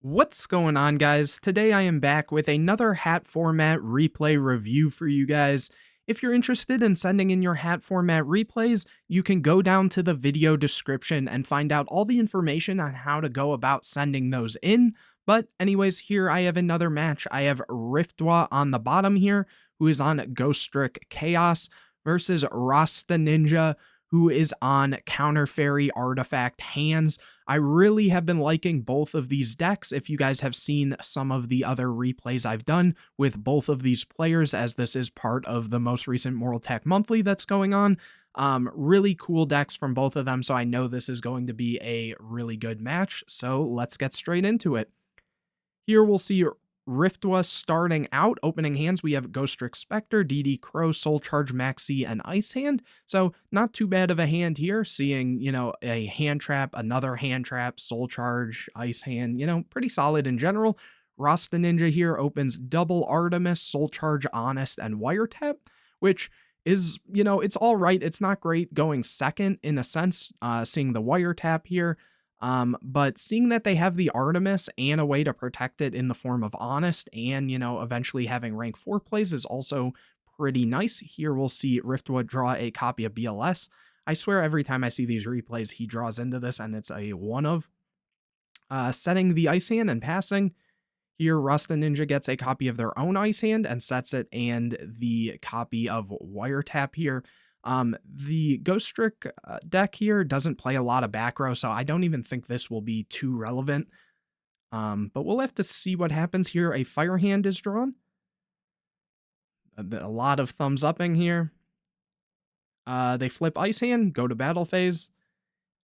What's going on, guys? Today I am back with another hat format replay review for you guys. If you're interested in sending in your hat format replays, you can go down to the video description and find out all the information on how to go about sending those in. But anyways, here I have another match. I have Riftwa on the bottom here, who is on Ghostrick Chaos, versus Rasta Ninja, who is on Counter Fairy Artifact Hands. I really have been liking both of these decks. If you guys have seen some of the other replays I've done with both of these players, as this is part of the most recent Mortal Tech Monthly that's going on, really cool decks from both of them, so I know this is going to be a really good match, so let's get straight into it. Here we'll see Riftwa starting out. Opening hands, we have Ghostrick Spectre, DD Crow, Soul Charge Maxi, and Ice Hand. So not too bad of a hand here, seeing, a hand trap, another hand trap, Soul Charge, Ice Hand, pretty solid in general. Rasta Ninja here opens double Artemis, Soul Charge Honest, and Wiretap, which is, it's all right. It's not great going second in a sense, seeing the Wiretap here. But seeing that they have the Artemis and a way to protect it in the form of Honest and, eventually having rank 4 plays is also pretty nice. Here we'll see Riftwood draw a copy of BLS. I swear every time I see these replays, he draws into this and it's a one of. Setting the Ice Hand and passing. Here, Rasta Ninja gets a copy of their own Ice Hand and sets it, and the copy of Wiretap here. The Ghostrick deck here doesn't play a lot of back row, so I don't even think this will be too relevant. But we'll have to see what happens here. A Fire Hand is drawn. A lot of thumbs upping here. They flip Ice Hand, go to battle phase,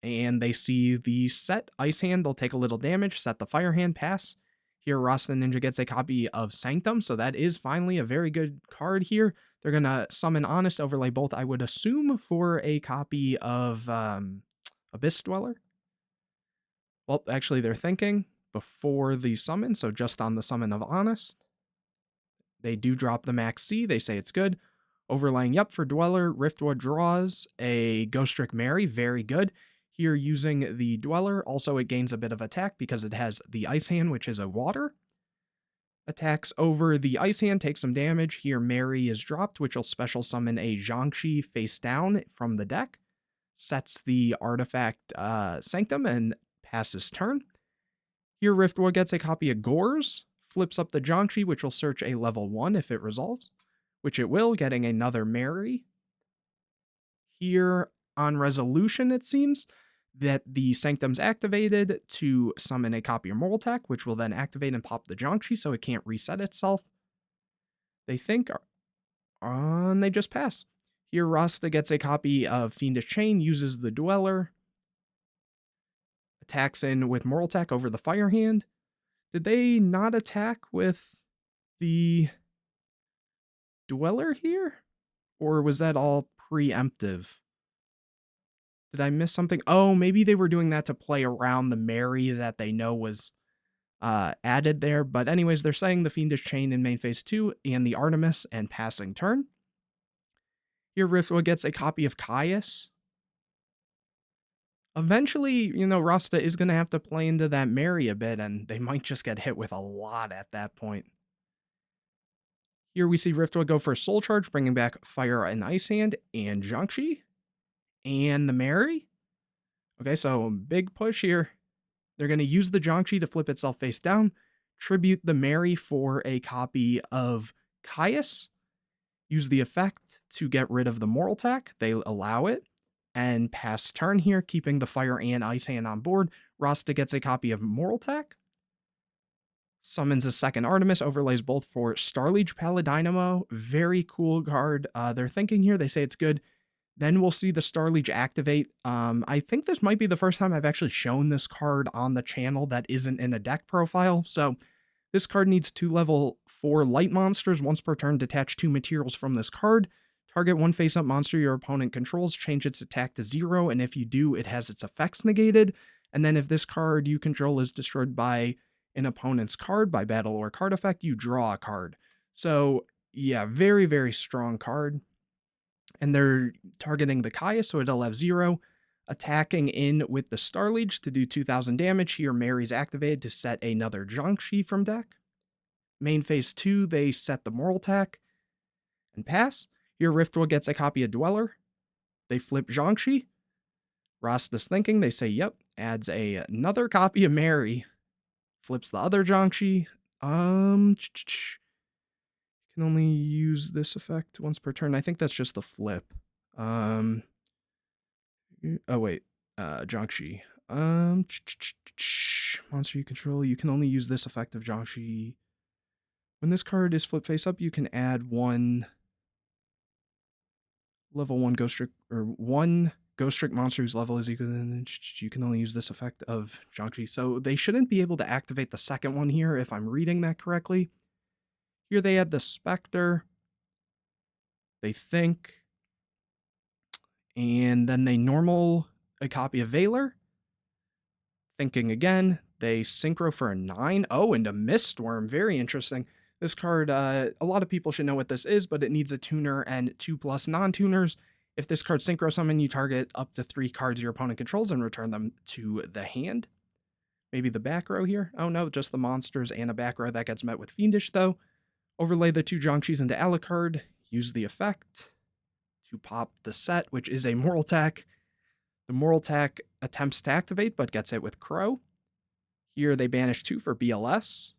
and they see the set Ice Hand. They'll take a little damage, set the Fire Hand, pass. Here, Rasta Ninja gets a copy of Sanctum, so that is finally a very good card here. They're going to summon Honest, overlay both, I would assume, for a copy of Abyss Dweller. Well, actually, they're thinking before the summon, so just on the summon of Honest. They do drop the Max C. They say it's good. Overlaying, yep, for Dweller, Riftwood draws a Ghostrick Mary, very good. Here, using the Dweller, also it gains a bit of attack because it has the Ice Hand, which is a water. Attacks over the Ice Hand, takes some damage. Here, Mary is dropped, which will special summon a Zhangxi face down from the deck. Sets the artifact Sanctum and passes turn. Here, Riftwood gets a copy of Gores, flips up the Zhangxi, which will search a level 1 if it resolves, which it will, getting another Mary. Here, on resolution, it seems that the Sanctum's activated to summon a copy of Mortal Tech, which will then activate and pop the Zhangxi so it can't reset itself. They think, and they just pass. Here, Rasta gets a copy of Fiendish Chain, uses the Dweller, attacks in with Mortal Tech over the Fire Hand. Did they not attack with the Dweller here? Or was that all preemptive? Did I miss something? Oh, maybe they were doing that to play around the Mary that they know was added there. But anyways, they're saying the Fiendish Chain in main phase 2 and the Artemis and passing turn. Here, Riftwood gets a copy of Caius. Eventually, Rasta is going to have to play into that Mary a bit, and they might just get hit with a lot at that point. Here we see Riftwood go for a Soul Charge, bringing back Fire and Ice Hand and Zhangxi. And the Mary. Okay, so big push here. They're going to use the Zhangxi to flip itself face down, tribute the Mary for a copy of Caius, use the effect to get rid of the Mortal Tech. They allow it, and pass turn here, keeping the Fire and Ice Hand on board. Rasta gets a copy of Mortal Tech, summons a second Artemis, overlays both for Starliege Paladynamo. Very cool card. They're thinking here, they say it's good. Then we'll see the Starliege activate. I think this might be the first time I've actually shown this card on the channel that isn't in a deck profile. So this card needs 2 level 4 light monsters. Once per turn, detach 2 materials from this card. Target 1 face-up monster your opponent controls, change its attack to 0, and if you do, it has its effects negated. And then if this card you control is destroyed by an opponent's card, by battle or card effect, you draw a card. So yeah, very, very strong card. And they're targeting the Caius, so it'll have 0. Attacking in with the Starliege to do 2000 damage. Here, Mary's activated to set another Jiangshi from deck. Main phase 2, they set the Moral Tack and pass. Here, Riftwood gets a copy of Dweller. They flip Jiangshi. Rasta's thinking, they say, yep, adds another copy of Mary. Flips the other Jiangshi. Can only use this effect once per turn. I think that's just the flip. Oh wait, Jiangshi. Monster you control, you can only use this effect of Jiangshi. When this card is flipped face up, you can add one level 1 Ghostrick, or one Ghostrick monster whose level is equal to, you can only use this effect of Jiangshi. So they shouldn't be able to activate the second one here if I'm reading that correctly. Here they add the Spectre. They think. And then they normal a copy of Valor. Thinking again. They synchro for a 9. Oh, and a Mistworm. Very interesting. This card, a lot of people should know what this is, but it needs a tuner and 2+ non-tuners. If this card synchro summon, you target up to 3 cards your opponent controls and return them to the hand. Maybe the back row here. Oh no, just the monsters and a back row. That gets met with Fiendish though. Overlay the 2 Jiangshis into Alucard. Use the effect to pop the set, which is a Moral Tack. The Moral Tack attempts to activate, but gets hit with Crow. Here they banish 2 for BLS.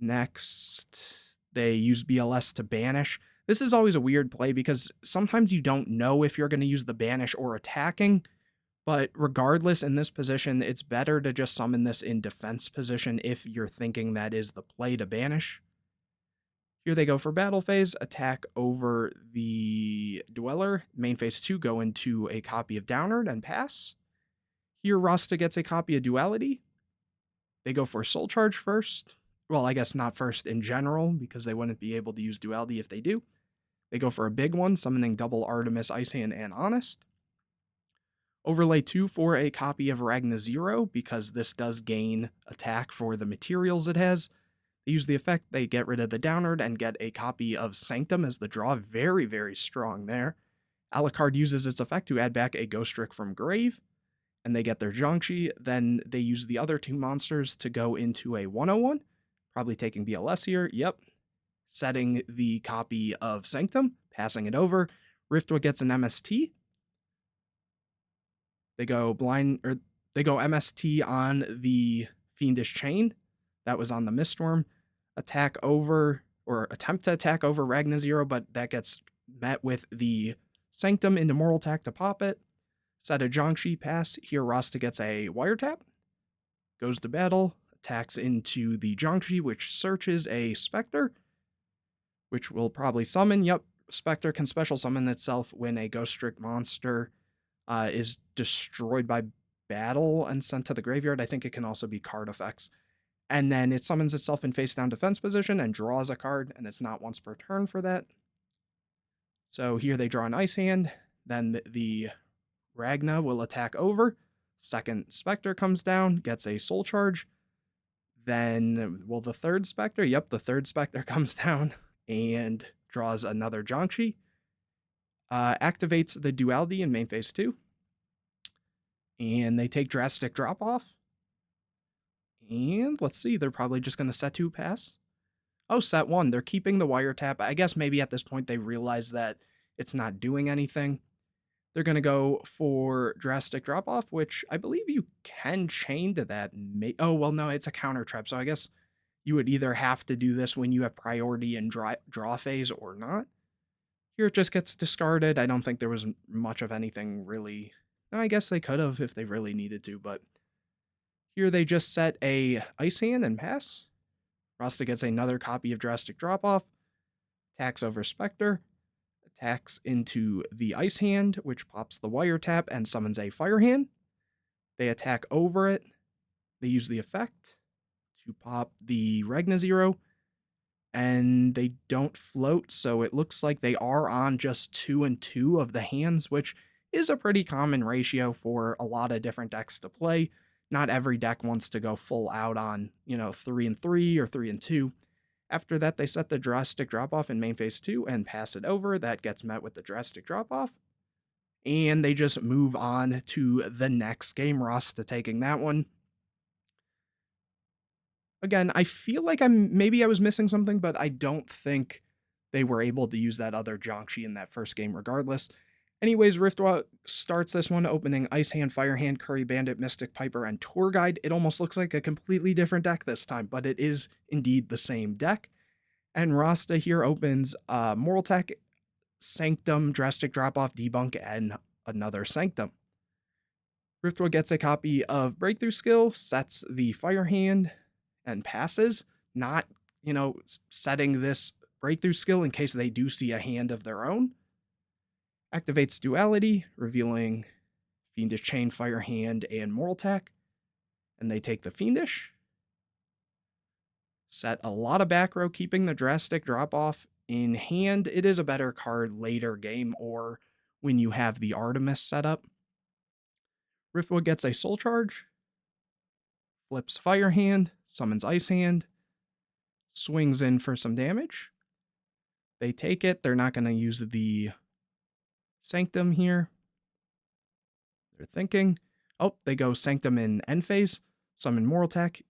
Next, they use BLS to banish. This is always a weird play because sometimes you don't know if you're going to use the banish or attacking, but regardless, in this position, it's better to just summon this in defense position if you're thinking that is the play to banish. Here they go for battle phase, attack over the Dweller. Main phase 2, go into a copy of Downward and pass. Here Rasta gets a copy of Duality. They go for Soul Charge first. Well, I guess not first in general, because they wouldn't be able to use Duality if they do. They go for a big one, summoning double Artemis, Ice Hand, and Honest. Overlay 2 for a copy of Ragna Zero, because this does gain attack for the materials it has. They use the effect, they get rid of the Downward and get a copy of Sanctum as the draw. Very, very strong there. Alucard uses its effect to add back a Ghostrick from grave, and they get their Jiangshi. Then they use the other 2 monsters to go into a 101, probably taking BLS here. Yep. Setting the copy of Sanctum, passing it over. Riftwood gets an MST. They go MST on the Fiendish Chain. That was on the Mistworm. Attack over, or attempt to attack over Ragna Zero, but that gets met with the Sanctum into Moral Tack to pop it. Set a Jiangshi, pass. Here Rasta gets a Wiretap. Goes to battle. Attacks into the Jiangshi, which searches a Spectre, which will probably summon. Yep, Spectre can special summon itself when a Ghostrick monster is destroyed by battle and sent to the graveyard. I think it can also be card effects. And then it summons itself in face-down defense position and draws a card, and it's not once per turn for that. So here they draw an Ice Hand. Then the Ragna will attack over. Second Spectre comes down, gets a Soul Charge. Then, will the third Spectre? Yep, the third Spectre comes down and draws another Jiangshi. Activates the Duality in main phase 2. And they take Drastic Drop Off. And let's see, they're probably just going to set 2 pass. Oh, set 1. They're keeping the Wiretap. I guess maybe at this point they realize that it's not doing anything. They're going to go for Drastic Drop Off, which I believe you can chain to that. Oh, well, no, it's a counter trap. So I guess you would either have to do this when you have priority in draw phase or not. Here it just gets discarded. I don't think there was much of anything really. No, I guess they could have if they really needed to, but here they just set a Ice Hand and pass. Rasta gets another copy of Drastic Drop Off. Attacks over Spectre. Attacks into the Ice Hand, which pops the Wiretap and summons a Fire Hand. They attack over it. They use the effect to pop the Ragna Zero. And they don't float, so it looks like they are on just 2 and 2 of the hands, which is a pretty common ratio for a lot of different decks to play. Not every deck wants to go full out on, 3 and 3 or 3 and 2. After that, they set the Drastic Drop Off in main phase 2 and pass it over. That gets met with the Drastic Drop Off. And they just move on to the next game. Rasta taking that one. Again, I feel like maybe I was missing something, but I don't think they were able to use that other Jiangshi in that first game regardless. Anyways, Riftwa starts this one opening Ice Hand, Fire Hand, Curry Bandit, Mystic Piper, and Tour Guide. It almost looks like a completely different deck this time, but it is indeed the same deck. And Rasta here opens Moral Tech, Sanctum, Drastic Drop-Off, Debunk, and another Sanctum. Riftwa gets a copy of Breakthrough Skill, sets the Fire Hand, and passes, not, setting this Breakthrough Skill in case they do see a hand of their own. Activates Duality, revealing Fiendish Chain, Fire Hand, and Moral Tech. And they take the Fiendish. Set a lot of back row, keeping the Drastic Drop-Off in hand. It is a better card later game or when you have the Artemis set up. Riftwood gets a Soul Charge. Flips Fire Hand, summons Ice Hand. Swings in for some damage. They take it. They're not going to use the Sanctum here. They're thinking, oh, they go Sanctum in end phase, summon Moral Tech.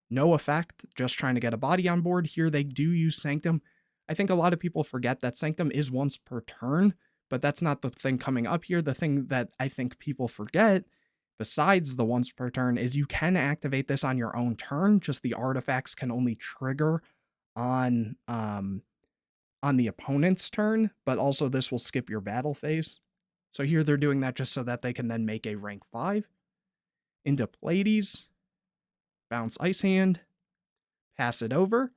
No effect, just trying to get a body on board. Here they do use Sanctum. I think a lot of people forget that Sanctum is once per turn, but that's not the thing coming up here. The thing that I think people forget, besides the once per turn, is you can activate this on your own turn, just the artifacts can only trigger on the opponent's turn, but also this will skip your battle phase. So here they're doing that just so that they can then make a rank 5. Into Pleiades, bounce Ice Hand, pass it over.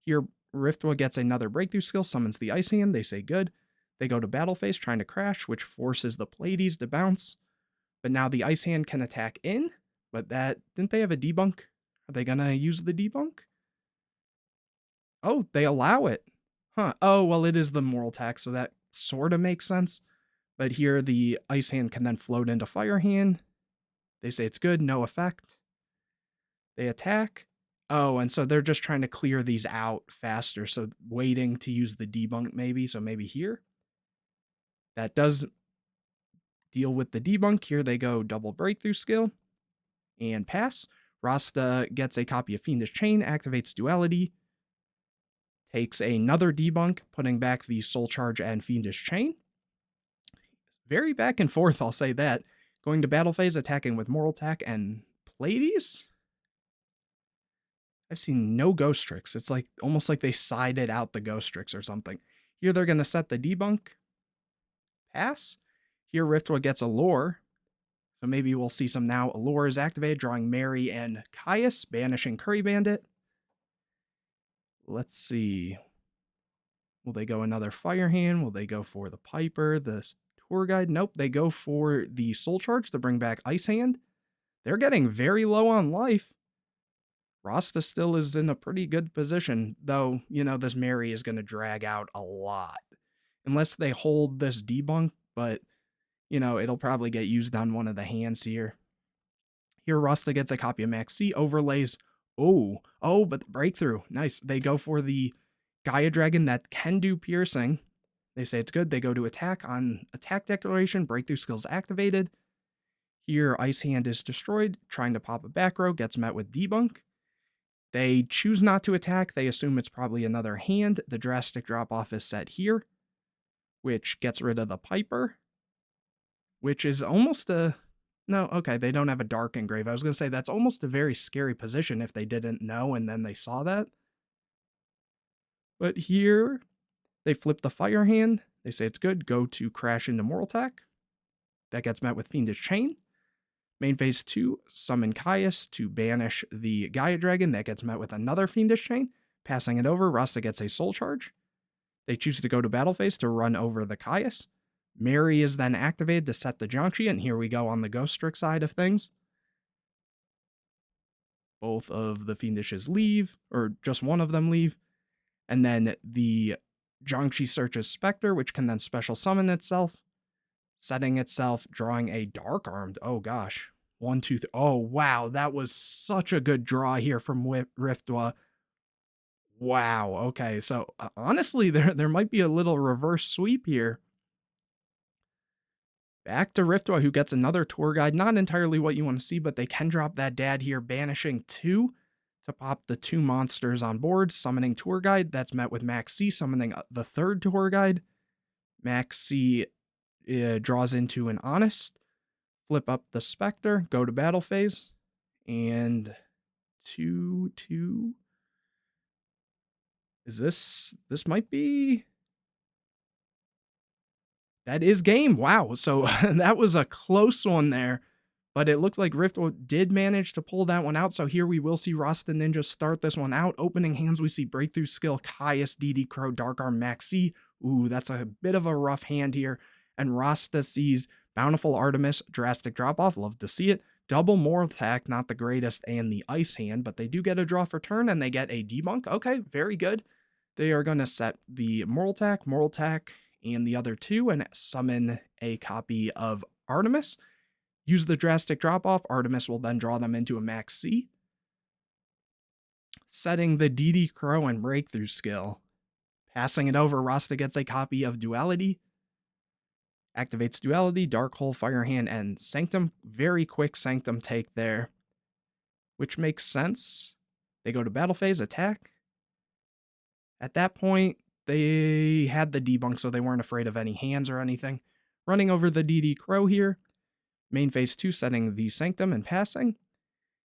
Here Riftwa gets another Breakthrough Skill, summons the Ice Hand, they say good. They go to battle phase trying to crash, which forces the Pleiades to bounce. But now the Ice Hand can attack in, but didn't they have a debunk? Are they gonna use the debunk? Oh, they allow it. Huh. Oh, well, it is the Moral Tech, so that sort of makes sense. But here the Ice Hand can then float into Fire Hand. They say it's good, no effect. They attack. Oh, and so they're just trying to clear these out faster, so waiting to use the debunk maybe, so maybe here. That does deal with the debunk. Here they go double Breakthrough Skill and pass. Rasta gets a copy of Fiendish Chain, activates Duality, takes another debunk, putting back the Soul Charge and Fiendish Chain. Very back and forth, I'll say that. Going to battle phase, attacking with Moral Tech and Pleiades. I've seen no Ghostricks. It's like almost like they sided out the Ghostricks or something. Here they're going to set the debunk. Pass. Here Riftwood gets Allure. So maybe we'll see some now. Allure is activated, drawing Mary and Caius, banishing Curry Bandit. Let's see. Will they go another Fire Hand? Will they go for the Piper, the Tour Guide? Nope, they go for the Soul Charge to bring back Ice Hand. They're getting very low on life. Rasta still is in a pretty good position, though, this Mary is going to drag out a lot. Unless they hold this debunk, but, it'll probably get used on one of the hands here. Here, Rasta gets a copy of Max C, overlays. Oh, but the breakthrough. Nice. They go for the Gaia Dragon that can do piercing. They say it's good. They go to attack on attack declaration. Breakthrough skills activated. Here, Ice Hand is destroyed. Trying to pop a back row. Gets met with debunk. They choose not to attack. They assume it's probably another hand. The drastic drop-off is set here, which gets rid of the Piper, which is almost a... No, okay, they don't have a Dark Engrave. I was going to say that's almost a very scary position if they didn't know and then they saw that. But here, they flip the Fire Hand. They say it's good. Go to crash into Moral Tech. That gets met with Fiendish Chain. Main phase 2, summon Caius to banish the Gaia Dragon. That gets met with another Fiendish Chain. Passing it over, Rasta gets a Soul Charge. They choose to go to battle phase to run over the Caius. Mary is then activated to set the Jiangshi, and here we go on the Ghostrick side of things. Both of the Fiendishes leave, or just one of them leave. And then the Jiangshi searches Spectre, which can then special summon itself. Setting itself, drawing a Dark Armed. Oh gosh. 1, 2, 3. Oh wow, that was such a good draw here from Riftwa. Wow, okay, so honestly, there might be a little reverse sweep here. Back to Riftwa, who gets another tour guide. Not entirely what you want to see, but they can drop that dad here, banishing 2 to pop the 2 monsters on board. Summoning tour guide, that's met with Max C, summoning the 3rd tour guide. Max C draws into an Honest. Flip up the Spectre, go to battle phase, and 2/2. Is this might be... That is game. Wow. So that was a close one there, but it looked like Riftwood did manage to pull that one out. So here we will see Rasta Ninja start this one out. Opening hands, we see Breakthrough Skill, Caius, DD Crow, Dark Arm, Maxi. Ooh, that's a bit of a rough hand here. And Rasta sees Bountiful Artemis, Drastic Drop Off. Love to see it. Double Moral Attack, not the greatest, and the Ice Hand, but they do get a draw for turn and they get a debunk. Okay, very good. They are going to set the Moral Attack, and the other 2 and summon a copy of Artemis. Use the Drastic Drop-Off. Artemis will then draw them into a Max C. Setting the DD Crow and Breakthrough Skill. Passing it over, Rasta gets a copy of Duality. Activates Duality, Dark Hole, Firehand, and Sanctum. Very quick Sanctum take there, which makes sense. They go to battle phase, attack. At that point, they had the debunk, so they weren't afraid of any hands or anything. Running over the DD Crow here. Main phase 2, setting the Sanctum and passing.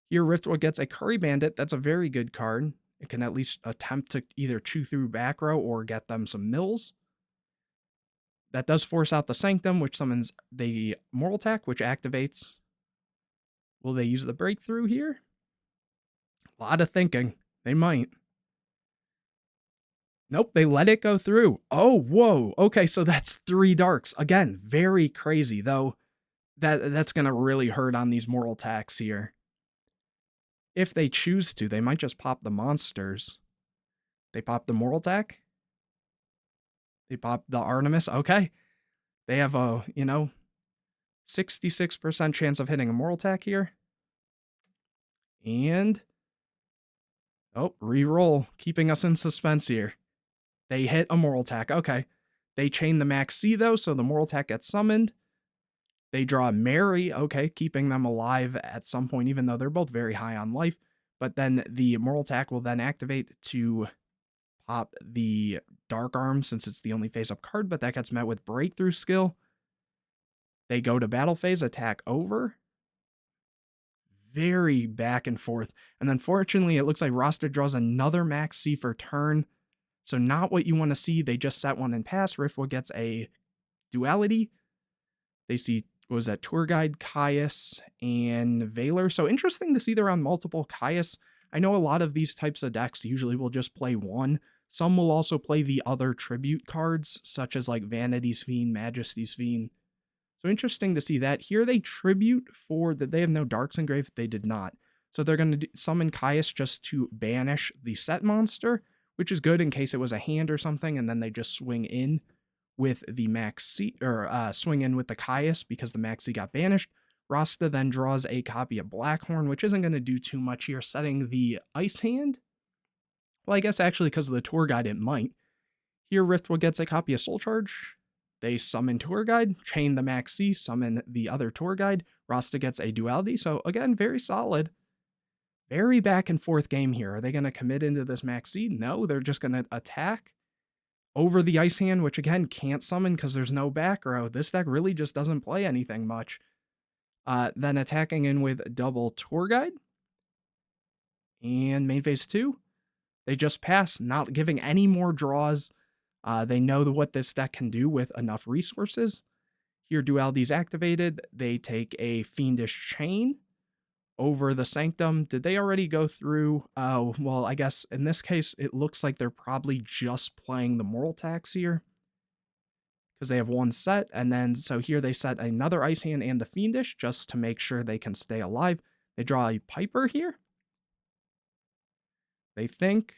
Here, Riftwood gets a Curry Bandit. That's a very good card. It can at least attempt to either chew through back row or get them some mills. That does force out the Sanctum, which summons the Moral Attack, which activates. Will they use the Breakthrough here? A lot of thinking. They might. Nope, they let it go through. Oh, whoa. Okay, so that's 3 darks. Again, very crazy, though. That's going to really hurt on these moral attacks here. If they choose to, they might just pop the monsters. They pop the moral attack. They pop the Artemis. Okay. They have a, 66% chance of hitting a moral attack here. And, re-roll, keeping us in suspense here. They hit a moral attack. Okay. They chain the Max C, though, so the moral attack gets summoned. They draw Mary, okay, keeping them alive at some point, even though they're both very high on life. But then the moral attack will then activate to pop the Dark Arm, since it's the only face-up card, but that gets met with Breakthrough Skill. They go to battle phase, attack over. Very back and forth. And then fortunately, it looks like Rasta draws another Max C for turn. So not what you want to see. They just set one and pass. Riftwood gets a Duality. They see, what was that, Tour Guide, Caius, and Valor. So interesting to see they're on multiple Caius. I know a lot of these types of decks usually will just play one. Some will also play the other tribute cards, such as like Vanity's Fiend, Majesty's Fiend. So interesting to see that. Here they tribute for that they have no Darks engraved. They did not. So they're going to summon Caius just to banish the set monster, which is good in case it was a hand or something, and then they just swing in with the Maxi, or swing in with the Caius because the Maxi got banished. Rasta then draws a copy of Blackhorn, which isn't going to do too much here, setting the Ice Hand. Well, I guess actually because of the Tour Guide it might. Here Riftwood gets a copy of Soul Charge. They summon Tour Guide, chain the Maxi, summon the other Tour Guide. Rasta gets a Duality, so again, very solid. Very back and forth game here. Are they going to commit into this Maxi? No, they're just going to attack over the Ice Hand, which again can't summon because there's no back row. This deck really just doesn't play anything much. Then attacking in with double Tour Guide. And main phase 2, they just pass, not giving any more draws. They know what this deck can do with enough resources. Here Duality's activated. They take a Fiendish Chain over the Sanctum. Did they already go through? Oh, well, I guess in this case, it looks like they're probably just playing the moral tax here, because they have one set. And then, so here they set another Ice Hand and the Fiendish just to make sure they can stay alive. They draw a Piper here. They think,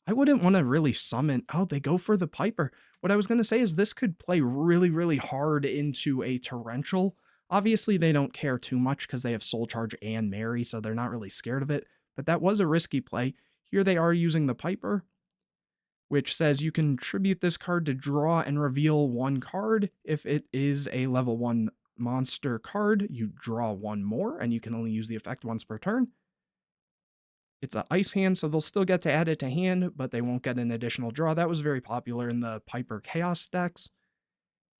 I wouldn't want to really summon. Oh, they go for the Piper. What I was going to say is this could play really, really hard into a Torrential. Obviously, they don't care too much because they have Soul Charge and Mary, so they're not really scared of it. But that was a risky play. Here they are using the Piper. which says you can tribute this card to draw and reveal one card. If it is a level 1 monster card, you draw one more, and you can only use the effect once per turn. It's an ice hand, so they'll still get to add it to hand, but they won't get an additional draw. That was very popular in the Piper Chaos decks.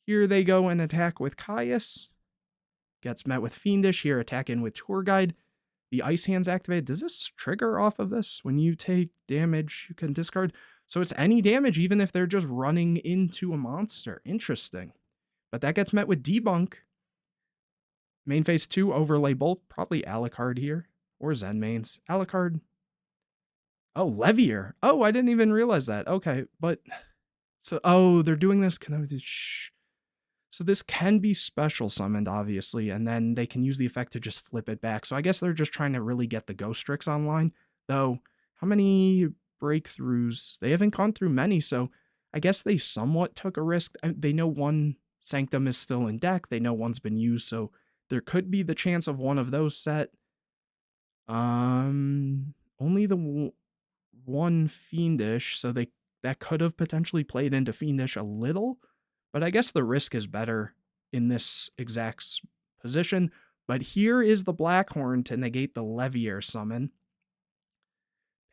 Here they go and attack with Caius. Gets met with Fiendish. Here, attack in with Tour Guide. The ice hand's activated. Does this trigger off of this? When you take damage, you can discard. So it's any damage, even if they're just running into a monster. Interesting. But that gets met with Debunk. Main phase 2, overlay both. Probably Alucard here. Or Zen mains. Alucard. Oh, Levier. Oh, I didn't even realize that. Okay, but... So, oh, they're doing this. Can I... So this can be special summoned, obviously, and then they can use the effect to just flip it back. So I guess they're just trying to really get the Ghostricks online. Though, how many breakthroughs? They haven't gone through many, so I guess they somewhat took a risk. They know one Sanctum is still in deck. They know one's been used, so there could be the chance of one of those set. Only the one Fiendish, so that could have potentially played into Fiendish a little, but I guess the risk is better in this exact position. But here is the Blackhorn to negate the Levier summon.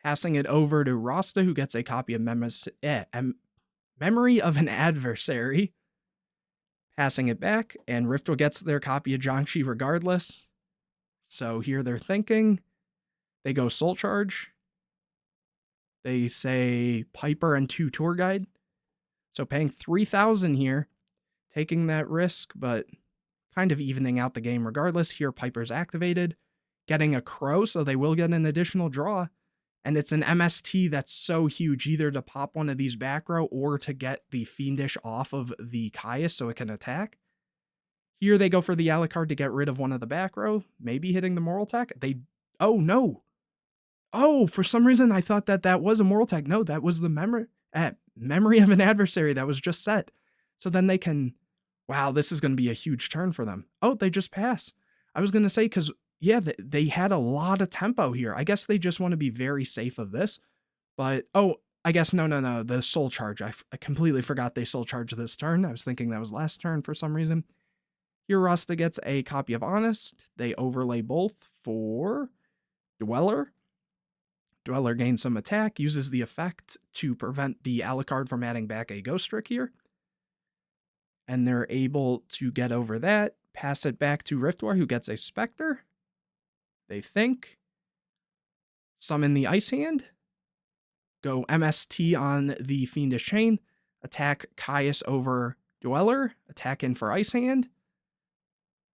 Passing it over to Rasta, who gets a copy of Memory of an Adversary. Passing it back, and Riftwell gets their copy of Jiangshi regardless. So here they're thinking. They go Soul Charge. They say Piper and 2 Tour Guide. So paying 3,000 here, taking that risk, but kind of evening out the game regardless. Here Piper's activated, getting a Crow, so they will get an additional draw. And it's an MST that's so huge, either to pop one of these back row or to get the Fiendish off of the Caius so it can attack. Here they go for the Alucard to get rid of one of the back row, maybe hitting the Moral Attack. Oh no! Oh, for some reason I thought that was a Moral Attack. No, that was the Memory of an Adversary that was just set. So then they can... Wow, this is going to be a huge turn for them. Oh, they just pass. I was going to say, because, yeah, they had a lot of tempo here. I guess they just want to be very safe of this. But, oh, I guess, no. The Soul Charge. I completely forgot they Soul Charge this turn. I was thinking that was last turn for some reason. Here, Rasta gets a copy of Honest. They overlay both for Dweller. Dweller gains some attack, uses the effect to prevent the Alucard from adding back a Ghostrick here. And they're able to get over that, pass it back to Riftwar, who gets a Spectre. They think. Summon the Ice Hand. Go MST on the Fiendish Chain. Attack Caius over Dweller. Attack in for Ice Hand.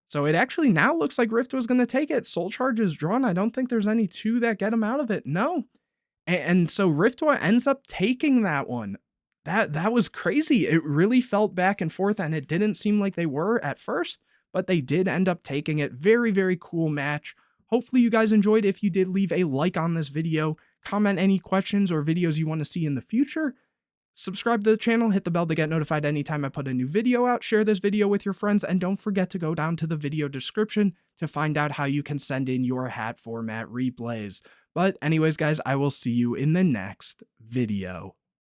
So it actually now looks like Rift was going to take it. Soul Charge is drawn. I don't think there's any 2 that get him out of it. No. And so Riftwa ends up taking that one. That was crazy. It really felt back and forth, and it didn't seem like they were at first, but they did end up taking it. Very, very cool match. Hopefully you guys enjoyed. If you did, leave a like on this video. Comment any questions or videos you want to see in the future. Subscribe to the channel, hit the bell to get notified anytime I put a new video out, share this video with your friends, and don't forget to go down to the video description to find out how you can send in your hat format replays. But anyways, guys, I will see you in the next video.